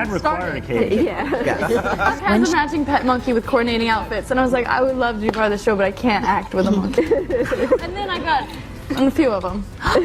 and require a cape. I had the matching pet monkey with coordinating outfits, and I was like, I would love to be part of the show, but I can't act with a monkey. And then I got a few of them. I'm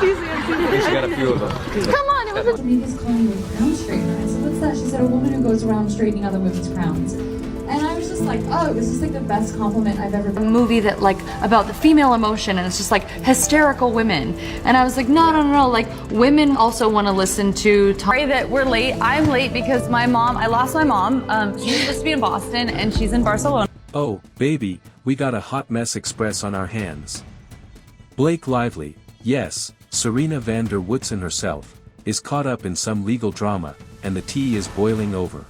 just kidding. She got a few of them. Come on, it was a... He's calling you a crown straightener. I said, what's that? She said, a woman who goes around straightening other women's crowns. And I was just like, oh, it was just like the best compliment I've ever been. A movie that like about the female emotion, and it's just like hysterical women. And I was like, no, like women also want to listen to. Sorry that we're late. I'm late because I lost my mom. She's supposed to be in Boston and she's in Barcelona. Oh, baby, we got a hot mess express on our hands. Blake Lively, yes, Serena van der Woodsen herself, is caught up in some legal drama, and the tea is boiling over.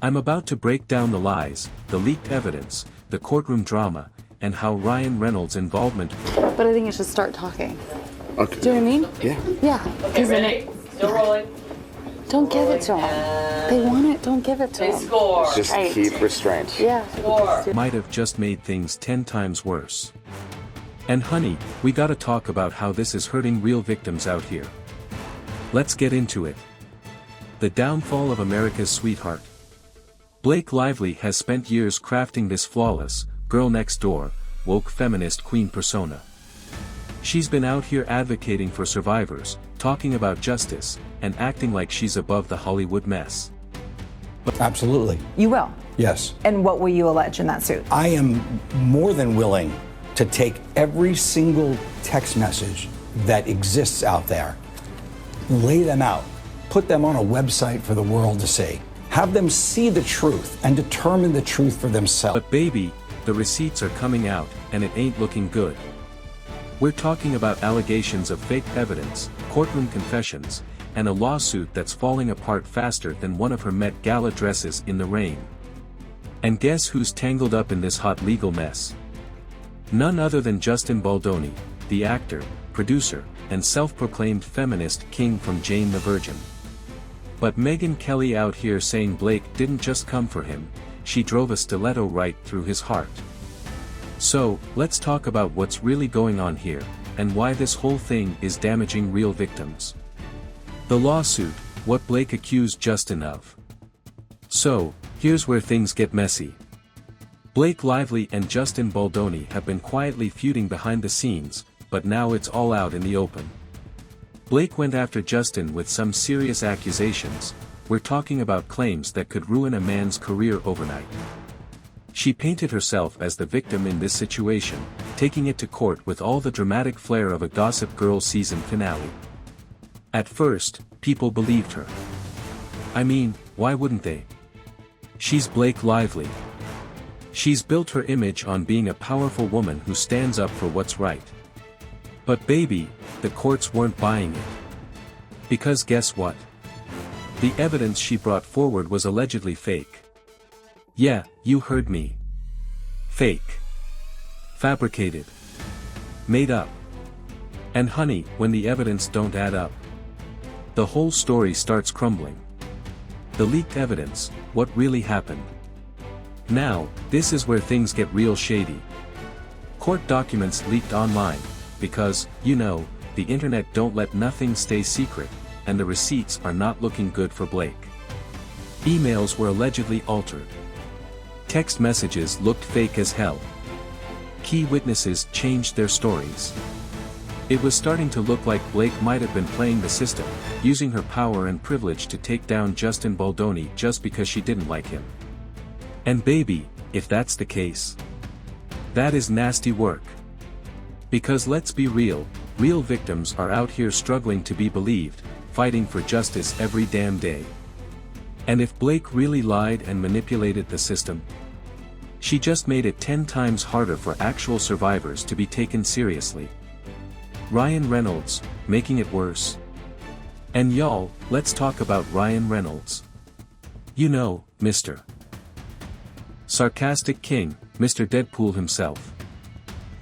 I'm about to break down the lies, the leaked evidence, the courtroom drama, and how Ryan Reynolds' involvement. But I think you should start talking. Okay. Do you know what I mean? Yeah. Yeah. Because then Still rolling. don't give it to them. They want it, don't give it to They them. score. Just Right. keep restraint. Yeah. Score. might have just made things 10 times worse. And honey, we gotta talk about how this is hurting real victims out here. Let's get into it. The downfall of America's sweetheart. Blake Lively has spent years crafting this flawless, girl-next-door, woke feminist queen persona. She's been out here advocating for survivors, talking about justice, and acting like she's above the Hollywood mess. Absolutely. You will? Yes. And what will you allege in that suit? I am more than willing to take every single text message that exists out there, lay them out, put them on a website for the world to see, have them see the truth and determine the truth for themselves. But baby, the receipts are coming out, and it ain't looking good. We're talking about allegations of fake evidence, courtroom confessions, and a lawsuit that's falling apart faster than one of her Met Gala dresses in the rain. And guess who's tangled up in this hot legal mess? None other than Justin Baldoni, the actor, producer, and self-proclaimed feminist king from Jane the Virgin. But Megyn Kelly out here saying Blake didn't just come for him, she drove a stiletto right through his heart. So, let's talk about what's really going on here, and why this whole thing is damaging real victims. The lawsuit, what Blake accused Justin of. So, here's where things get messy. Blake Lively and Justin Baldoni have been quietly feuding behind the scenes, but now it's all out in the open. Blake went after Justin with some serious accusations. We're talking about claims that could ruin a man's career overnight. She painted herself as the victim in this situation, taking it to court with all the dramatic flair of a Gossip Girl season finale. At first, people believed her. I mean, why wouldn't they? She's Blake Lively. She's built her image on being a powerful woman who stands up for what's right. But baby, the courts weren't buying it. Because guess what? The evidence she brought forward was allegedly fake. Yeah, you heard me. Fake. Fabricated. Made up. And honey, when the evidence don't add up, the whole story starts crumbling. The leaked evidence, what really happened? Now, this is where things get real shady. Court documents leaked online, because, you know, the internet don't let nothing stay secret, and the receipts are not looking good for Blake. Emails were allegedly altered. Text messages looked fake as hell. Key witnesses changed their stories. It was starting to look like Blake might have been playing the system, using her power and privilege to take down Justin Baldoni just because she didn't like him. And baby, if that's the case, that is nasty work. Because let's be real, real victims are out here struggling to be believed, fighting for justice every damn day. And if Blake really lied and manipulated the system, she just made it 10 times harder for actual survivors to be taken seriously. Ryan Reynolds, making it worse. And y'all, let's talk about Ryan Reynolds. You know, Mr. Sarcastic King, Mr. Deadpool himself.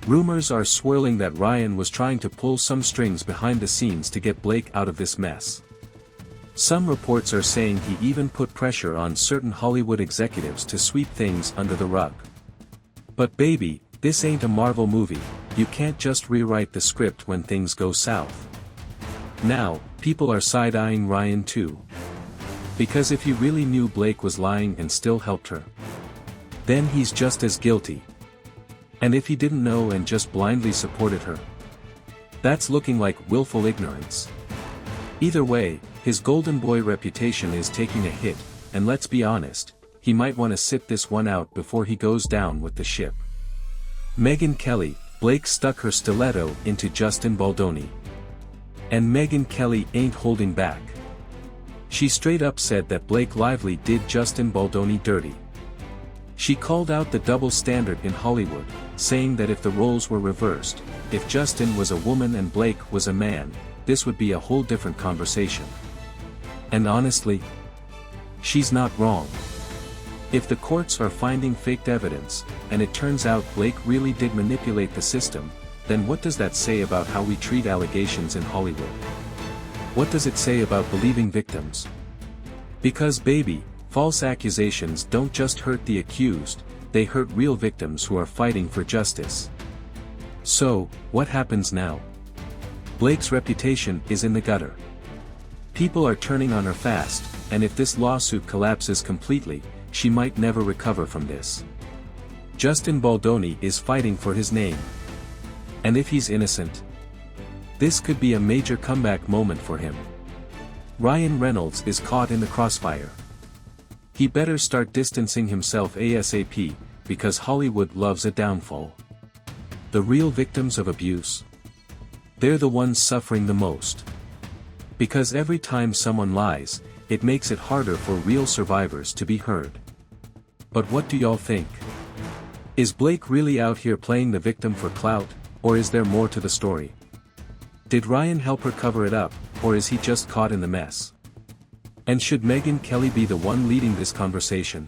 Rumors are swirling that Ryan was trying to pull some strings behind the scenes to get Blake out of this mess. Some reports are saying he even put pressure on certain Hollywood executives to sweep things under the rug. But baby, this ain't a Marvel movie, you can't just rewrite the script when things go south. Now, people are side-eyeing Ryan too. Because if he really knew Blake was lying and still helped her, then he's just as guilty. And if he didn't know and just blindly supported her, that's looking like willful ignorance. Either way, his golden boy reputation is taking a hit, and let's be honest, he might want to sit this one out before he goes down with the ship. Megyn Kelly, Blake stuck her stiletto into Justin Baldoni. And Megyn Kelly ain't holding back. She straight up said that Blake Lively did Justin Baldoni dirty. She called out the double standard in Hollywood, saying that if the roles were reversed, if Justin was a woman and Blake was a man, this would be a whole different conversation. And honestly, she's not wrong. If the courts are finding faked evidence, and it turns out Blake really did manipulate the system, then what does that say about how we treat allegations in Hollywood? What does it say about believing victims? Because baby, false accusations don't just hurt the accused, they hurt real victims who are fighting for justice. So, what happens now? Blake's reputation is in the gutter. People are turning on her fast, and if this lawsuit collapses completely, she might never recover from this. Justin Baldoni is fighting for his name. And if he's innocent, this could be a major comeback moment for him. Ryan Reynolds is caught in the crossfire. He better start distancing himself ASAP, because Hollywood loves a downfall. The real victims of abuse? They're the ones suffering the most. Because every time someone lies, it makes it harder for real survivors to be heard. But what do y'all think? Is Blake really out here playing the victim for clout, or is there more to the story? Did Ryan help her cover it up, or is he just caught in the mess? And should Megyn Kelly be the one leading this conversation?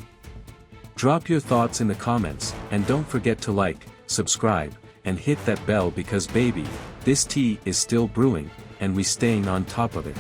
Drop your thoughts in the comments, and don't forget to like, subscribe, and hit that bell because baby, this tea is still brewing, and we staying on top of it.